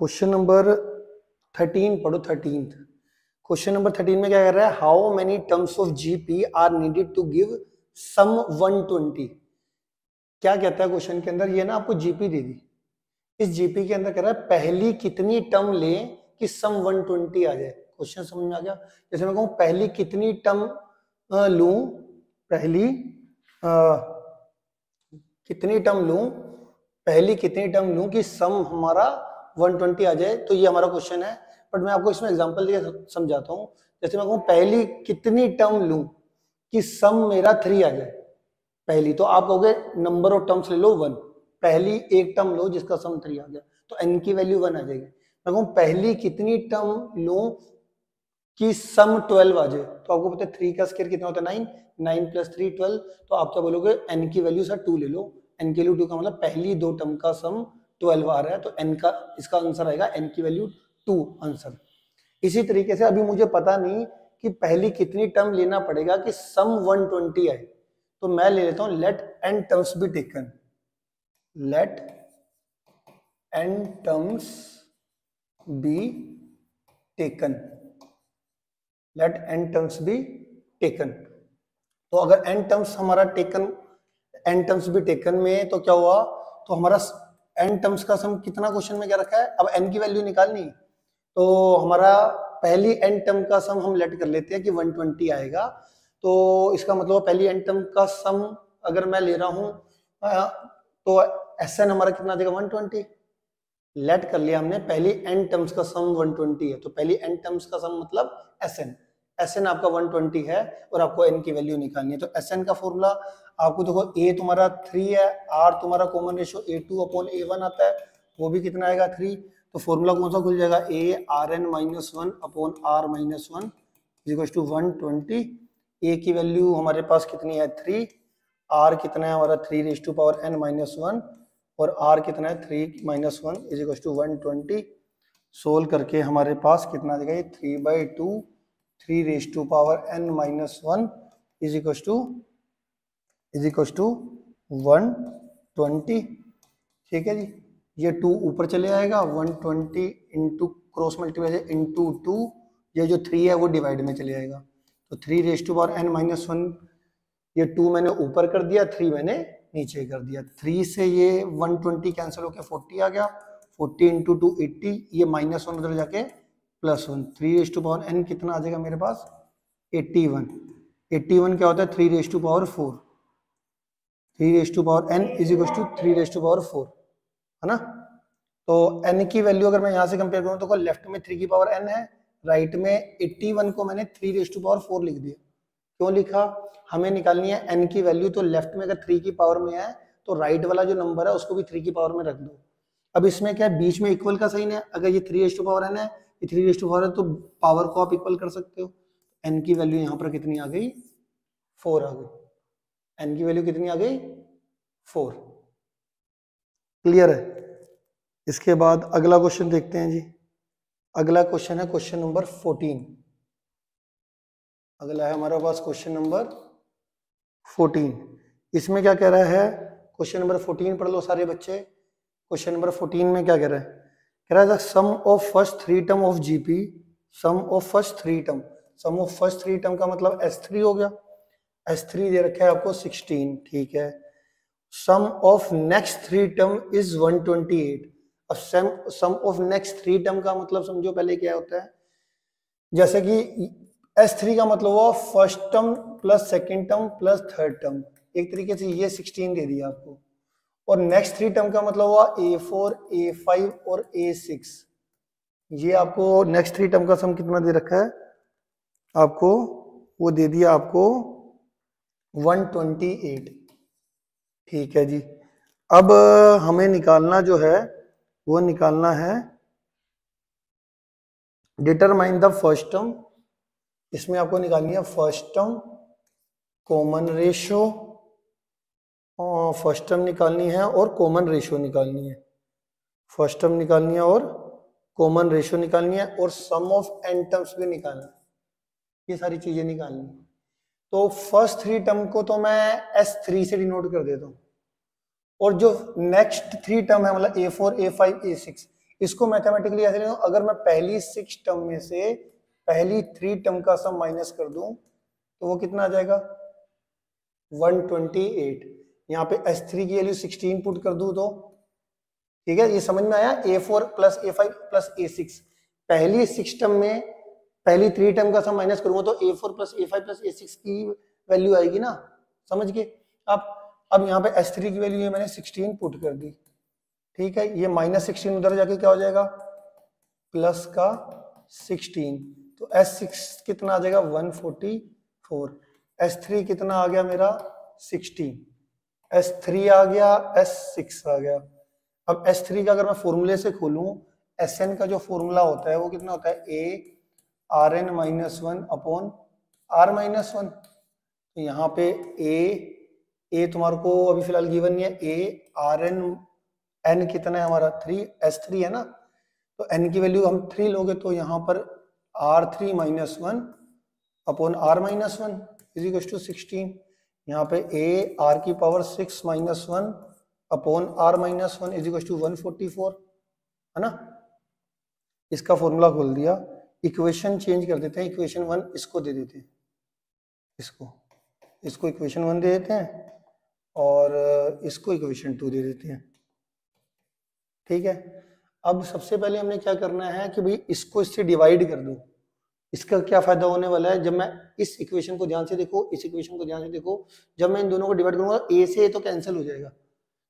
Question number 13 पढ़ो। 13 question number 13 में क्या कर रहा है, how many terms of GP are needed to give sum 120। क्या कहता है क्वेश्चन के अंदर, ये ना आपको जीपी दे दी, इस जीपी के अंदर कह रहा है पहली कितनी टर्म ले कि सम 120 आ जाए। क्वेश्चन समझ में आ गया। जैसे मैं कहूं पहली कितनी टर्म लूं, पहली कितनी टर्म लूं, पहली कितनी टर्म लूं कि सम हमारा 120 आ जाए, तो ये हमारा क्वेश्चन है। बट मैं आपको इसमें एग्जांपल देकर समझाता हूं। जैसे मैं कहूं पहली कितनी टर्म लूं कि सम मेरा 3 आ जाए, पहली, तो आप कहोगे नंबर ऑफ टर्म्स ले लो 1, पहली एक टर्म लो जिसका सम 3 आ गया, तो n की वैल्यू 1 आ जाएगी। मैं कहूं पहली कितनी टर्म लूं कि सम 12 आ जाए, तो आपको पता है 3 का स्क्वायर कितना होता है 9, 9 + 3 12, तो आप क्या बोलोगे n की वैल्यू सर 2 ले लो। n की वैल्यू 2 का मतलब पहली दो टर्म का सम 12 आ रहा है, तो n का इसका आंसर आएगा n की वैल्यू 2 आंसर। इसी तरीके से अभी मुझे पता नहीं कि पहली कितनी टर्म लेना पड़ेगा कि सम 120 आए, तो मैं ले लेता हूं let n terms be taken, let n terms be taken, let n terms be taken. तो अगर n टर्म्स हमारा taken, n terms be taken में, तो क्या हुआ, तो हमारा n टर्म्स का सम कितना क्वेश्चन में क्या रखा है, अब n की वैल्यू निकालनी, तो हमारा पहली n टर्म का सम हम लेट कर लेते हैं कि 120 आएगा। तो इसका मतलब पहली n टर्म का सम अगर मैं ले रहा हूं तो Sn हमारा कितना देगा 120, लेट कर लिया हमने, पहली n टर्म्स का सम 120 है, तो पहली n टर्म्स का सम मतलब Sn आपका 120 है और आपको n की वैल्यू निकालनी है। तो Sn का फॉर्मूला आपको देखो, a तुम्हारा 3 है, r तुम्हारा कॉमन रेशियो a2/a1 आता है, वो भी कितना आएगा 3, तो फॉर्मूला कौन सा खुल जाएगा, a rn - 1/r - 1 = 120। a की वैल्यू हमारे पास कितनी है 3, r कितना है हमारा 3n - 1 और r कितना है 3 - 1 = 120। सोल्व करके हमारे पास कितना देगा ये 3/2 3n - 1 = 120। ठीक है जी, ये 2 ऊपर चले आएगा, 120 इंटू क्रॉस मल्टीप्लाई इंटू 2, ये जो 3 है वो डिवाइड में चले आएगा, तो 3n - 1, ये 2 मैंने ऊपर कर दिया, 3 मैंने नीचे कर दिया। 3 से ये 120 कैंसिल होकर 40 आ गया, 40 इंटू 2 80, ये -1 उधर जाके +1, 3n कितना आ जाएगा मेरे पास 81। 81 क्या होता है 3/4, 3n = 3/4 है ना। तो n की वैल्यू अगर मैं यहाँ से कंपेयर करूँ तो लेफ्ट में 3 की पावर n है, राइट में 81 को मैंने 3/4 लिख दिया। क्यों लिखा, हमें निकालनी है n की वैल्यू, तो लेफ्ट में अगर 3 की पावर में है तो राइट वाला जो नंबर है उसको भी 3 की पावर में रख दो। अब इसमें क्या है, बीच में इक्वल का साइन है, अगर ये 3/n है, ये 3/4 है, तो पावर को आप इक्वल कर सकते हो। n की वैल्यू यहाँ पर कितनी आ गई 4 आ गई, n की वैल्यू कितनी आ गई 4। क्लियर है। इसके बाद अगला क्वेश्चन देखते हैं जी। अगला क्वेश्चन है क्वेश्चन नंबर 14। अगला है हमारे पास क्वेश्चन नंबर 14। इसमें क्या कह रहा है, क्वेश्चन नंबर 14 पढ़ लो सारे बच्चे। क्वेश्चन नंबर 14 में क्या कह रहा है, कह रहा है sum of first 3 term of GP, sum of first 3 term, sum of first 3 term का मतलब S3 हो गया, S3 दे रखा है आपको 16, ठीक है। Sum of next 3 term is 128। अब सम ऑफ नेक्स्ट 3 टर्म का मतलब समझो पहले क्या होता है, जैसे कि S3 का मतलब हुआ first term plus second term plus third term, एक तरीके से ये 16 दे दिया आपको, और नेक्स्ट 3 टर्म का मतलब हुआ A4 A5 और A6, ये आपको नेक्स्ट 3 टर्म का सम कितना दे रखा है आपको, वो दे दिया आपको 128। ठीक है जी। अब हमें निकालना जो है वो निकालना है डिटरमाइन द फर्स्ट टर्म, इसमें आपको निकालनी है first term, common ratio, first term निकालनी है और कॉमन रेशियो निकालनी है, फर्स्ट टर्म निकालनी है और कॉमन रेशियो निकालनी है, और सम ऑफ n टर्म्स भी निकालना है, ये सारी चीजें निकालनी है। तो फर्स्ट 3 टर्म को तो मैं S3 से डिनोट कर देता हूं, और जो नेक्स्ट 3 टर्म है मतलब A4 A5 A6, इसको मैथमेटिकली ऐसे लिखूं, अगर मैं पहली 6 टर्म में से पहली 3 टर्म का सम माइनस कर दूं तो वो कितना आ जाएगा 128। यहाँ पे S3 की वैल्यू 16 पुट कर दूं तो ठीक है, ये समझ में आया। A4 plus A5 plus A6 पहली 6 टर्म में पहली 3 टर्म का सम माइनस करूंगा तो A4 plus A5 plus A6 की वैल्यू आएगी ना, समझ गए आप। अब यहाँ पे S3 की वैल्यू है मैंने 16 पुट कर दी, ठीक है, ये -16 उधर जाके क्या हो जाएगा प्लस का 16, तो S6 कितना आ जाएगा 144, S3 कितना आ गया मेरा 16, S3 आ गया, S6 आ गया। अब S3 का अगर मैं फॉर्मूले से खोलूं, Sn का जो फॉर्मूला होता है वो कितना होता है A Rn minus 1 upon R minus 1। तो यहाँ पे A तुम्हारे को अभी फिलहाल गिवन नहीं है, A Rn n कितना है हमारा 3, S3 है ना, तो n की वैल्यू हम 3 लोगे तो यहाँ पर R3 minus 1 upon R minus 1 is equal to 16। यहाँ पे A R की power 6 minus 1 upon R minus 1 is equal to 144, है ना। इसका फॉर्मूला खोल दिया, इक्वेशन चेंज कर देते हैं, इक्वेशन 1 इसको दे देते हैं, इसको इक्वेशन 1 दे देते हैं और इसको इक्वेशन 2 दे देते हैं, ठीक है। अब सबसे पहले हमने क्या करना है कि भाई इसको इससे डिवाइड कर दो। इसका क्या फायदा होने वाला है, जब मैं इस इक्वेशन को ध्यान से देखो, इस इक्वेशन को ध्यान से देखो, जब मैं इन दोनों को डिवाइड करूंगा A से A तो कैंसिल हो जाएगा,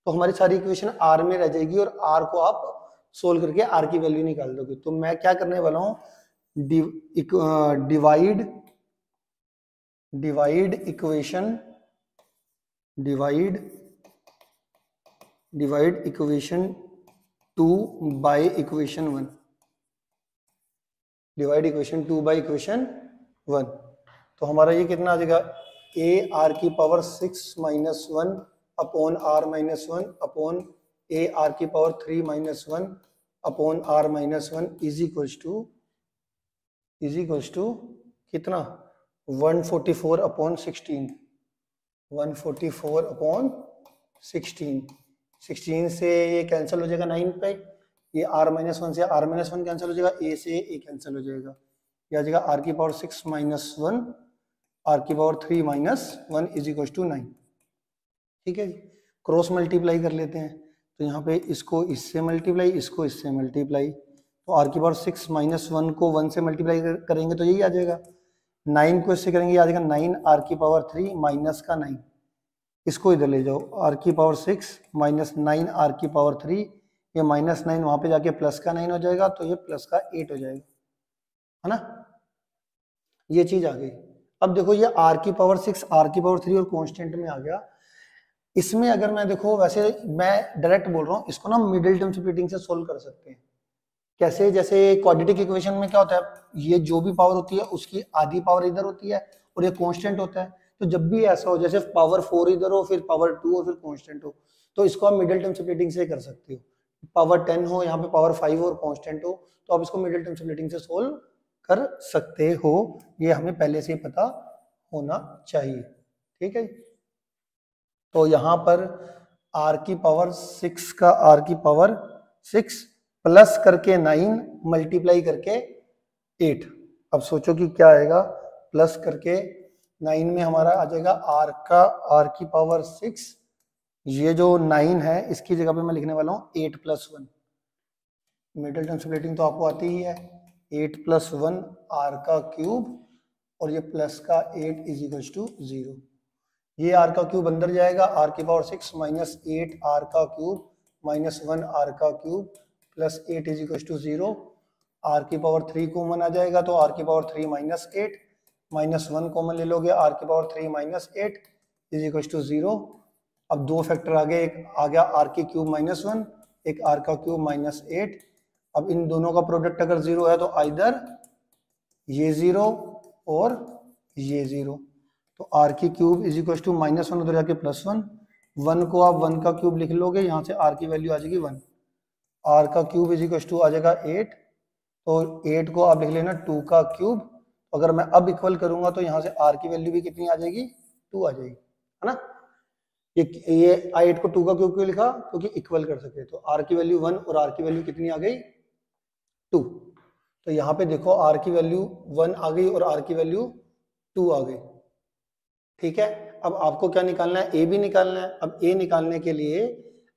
तो हमारी सारी इक्वेशन R में रह जाएगी और R को आप सोल्व करके R की वैल्यू निकाल दोगे। तो मैं क्या करने वाला हूं, divide equation 2 by equation 1, divide equation 2 by equation 1। तो हमारा ये कितना आ जाएगा A R की power 6 minus 1 upon R minus 1 upon A R की power 3 minus 1 upon R minus 1 is equals to कितना 144 अपॉन 16, 144 अपॉन 16 से ये कैंसिल हो जाएगा 9 पे, ये R माइनस 1 से R माइनस 1 कैंसिल हो जाएगा, A से A कैंसिल हो जाएगा, ये आ जाएगा R की पावर 6 माइनस 1 R की power 3 minus 1 is equal to 9, ठीक है। क्रॉस मल्टीप्लाई कर लेते हैं, तो यहाँ पे इसको इससे मल्टीप्लाई, इसको इससे मल्टीप्लाई, तो R की पावर 6 माइनस 1 को 1 से मल्टीप्लाई करेंगे तो यही आ जाएगा, 9 को इससे करेंगे आ जाएगा 9 R की पावर 3 माइनस का 9, इसको इधर ले जाओ, R की पावर 6 माइनस 9 R की पावर 3, ये माइनस 9 वहां पे जाके प्लस का 9 हो जाएगा, तो ये प्लस का 8 हो जाएगा, है ना, ये चीज आ गई। अब देखो ये R की पावर 6 R की पावर 3 और कांस्टेंट में आ गया। इसमें अगर मैं देखो, वैसे मैं डायरेक्ट बोल रहा हूँ, इसको ना मिडिल टर्म स्प्लिटिंग से सोल्व कर सकते हैं। कैसे, जैसे क्वाड्रेटिक इक्वेशन में क्या होता है, ये जो भी पावर होती है उसकी आधी पावर इधर होती है और ये कांस्टेंट होता है, तो जब भी ऐसा हो जैसे पावर 4 इधर हो फिर पावर 2 हो फिर कांस्टेंट हो, तो इसको आप मिडिल टर्म स्प्लिटिंग से कर सकते हो। पावर 10 हो, यहाँ पे पावर 5 हो और कांस्टेंट हो, तो आप इसको मिडिल टर्म स्प्लिटिंग से सोल्व कर सकते हो, ये हमें पहले से ही पता होना चाहिए, ठीक है। तो यहाँ पर R की पावर 6 का R की पावर 6 प्लस करके 9 मल्टीप्लाई करके 8, अब सोचो कि क्या आएगा, प्लस करके 9 में हमारा आ जाएगा R की पावर 6, ये जो 9 है इसकी जगह पे मैं लिखने वाला हूँ 8 प्लस 1, मिडिल टर्म स्प्लिटिंग तो आपको आती ही है, 8 प्लस 1 R का क्यूब और ये प्लस का 8 इज इक्वल टू 0, ये R का क्यूब अंदर जाएगा, R की पावर 6 माइनस 8 R का क्यूब माइनस 1 R का cube plus 8 is equal to 0, R की पावर 3 कॉमन आ जाएगा, तो R की पावर 3 माइनस 8 माइनस 1 कॉमन ले लोगे, R की power 3 minus 8 is equal to 0। अब दो फैक्टर आ गए, एक आ गया R की क्यूब माइनस 1, एक R का क्यूब माइनस 8। अब इन दोनों का प्रोडक्ट अगर 0 है तो आइदर ये 0 और ये 0, तो R की cube is equal to minus 1 उधर जाके प्लस 1, 1 को आप 1 का क्यूब लिख लोगे, यहाँ से R की वैल्यू आ जाएगी 1, R का क्यूब इज इक्वल टू आ जाएगा 8, तो 8 को आप लिख लेना 2 का क्यूब, अगर मैं अब इक्वल करूंगा तो यहाँ से R की वैल्यू भी कितनी आ जाएगी 2 आ जाएगी, है ना। ये 8 को 2 का क्यूब क्यों लिखा, क्योंकि इक्वल कर सके, तो R की वैल्यू 1 और R की वैल्यू कितनी आ गई 2। तो यहाँ पे देखो r की वैल्यू 1 आ गई और r की वैल्यू 2 आ गई। ठीक है, अब आपको क्या निकालना है, a भी निकालना है। अब a निकालने के लिए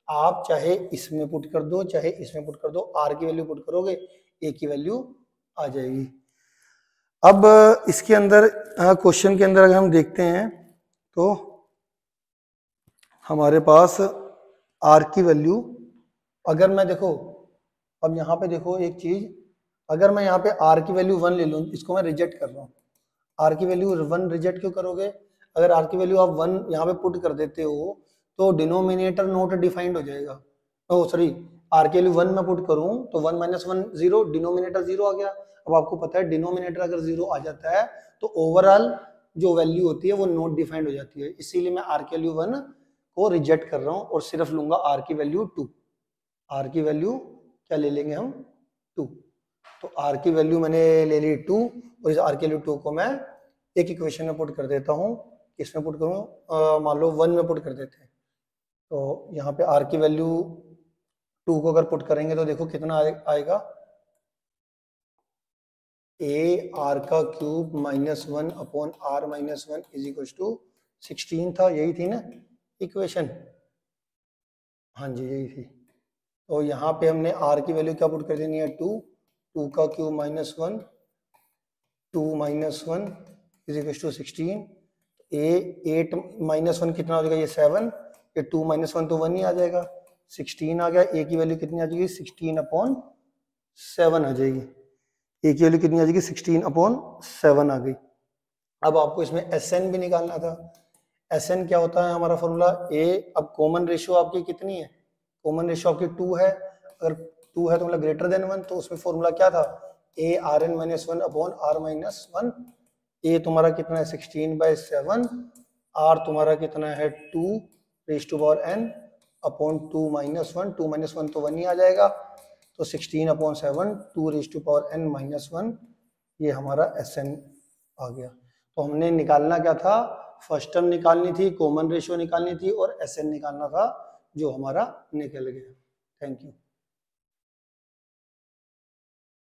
आप चाहे इसमें पुट कर दो चाहे इसमें पुट कर दो, r की वैल्यू पुट करोगे a की वैल्यू आ जाएगी। अब इसके अंदर क्वेश्चन के अंदर अगर हम देखते हैं तो हमारे पास r की वैल्यू, अगर मैं देखो, अब यहाँ पे देखो एक चीज, अगर मैं यहाँ पे r की वैल्यू 1 ले लूँ, इसको मैं रिजेक्ट कर रहा हूँ। r की वैल्यू 1 रिजेक्ट क्यों करोगे? अगर r की वैल्यू आप 1 यहाँ पे पुट कर देते हो तो डिनोमिनेटर नॉट डिफाइंड हो जाएगा। ओ सॉरी, r की वैल्यू 1 मैं पुट करूँ तो 1 माइनस 1 0, डिनोमिनेटर 0 आ गया। अब आपको पता है डिनोमिनेटर अगर 0 आ जाता है तो ओवरऑल जो वैल्यू होती है वो नॉट डिफाइंड हो जाती है। इसीलिए मैं r की वैल्यू 1 को रिजेक्ट कर रहा हूँ और सिर्फ लूंगा r की वैल्यू 2। r की वैल्यू क्या ले लेंगे हम? 2। तो r की वैल्यू मैंने ले ली 2 और इस r की वैल्यू 2 को मैं एक इक्वेशन में पुट कर देता हूँ। किसमें पुट करूँ? मान लो 1 में पुट कर देते हैं। तो यहाँ पे r की वैल्यू 2 को अगर पुट करेंगे तो देखो कितना आएगा, a r का cube minus 1 upon r minus 1 is equal to 16 था, यही थी ना इक्वेशन? हाँ जी यही थी। तो यहाँ पे हमने r की वैल्यू क्या पुट कर देनी है? 2 का cube minus 1, 2 minus 1 is equal to 16। A 8 minus 1 कितना हो जाएगा? ये 7। ये 2 माइनस 1 तो 1 ही आ जाएगा, 16 आ गया। ए की वैल्यू कितनी आ जाएगी? 16 अपॉन 7 आ जाएगी। ए की वैल्यू कितनी आ जाएगी? 16 अपॉन 7 आ गई। अब आपको इसमें SN भी निकालना था। SN क्या होता है हमारा फॉर्मूला? ए, अब कॉमन रेशियो आपकी कितनी है? कॉमन रेशियो आपकी 2 है। अगर 2 है तो मतलब ग्रेटर देन 1, तो उसमें फॉर्मूला क्या था? A r n minus 1 upon r minus 1। A तुम्हारा कितना है? 16/7। आर तुम्हारा कितना है? 2 रेज़ टू पावर n अपॉन 2 माइनस 1। 2 माइनस 1 तो 1 ही आ जाएगा। तो 16/7 2 raise to power n minus 1, ये हमारा SN आ गया। तो हमने निकालना क्या था? फर्स्ट टर्म निकालनी थी, कॉमन रेशियो निकालनी थी और SN निकालना था, जो हमारा निकल गया। Thank you.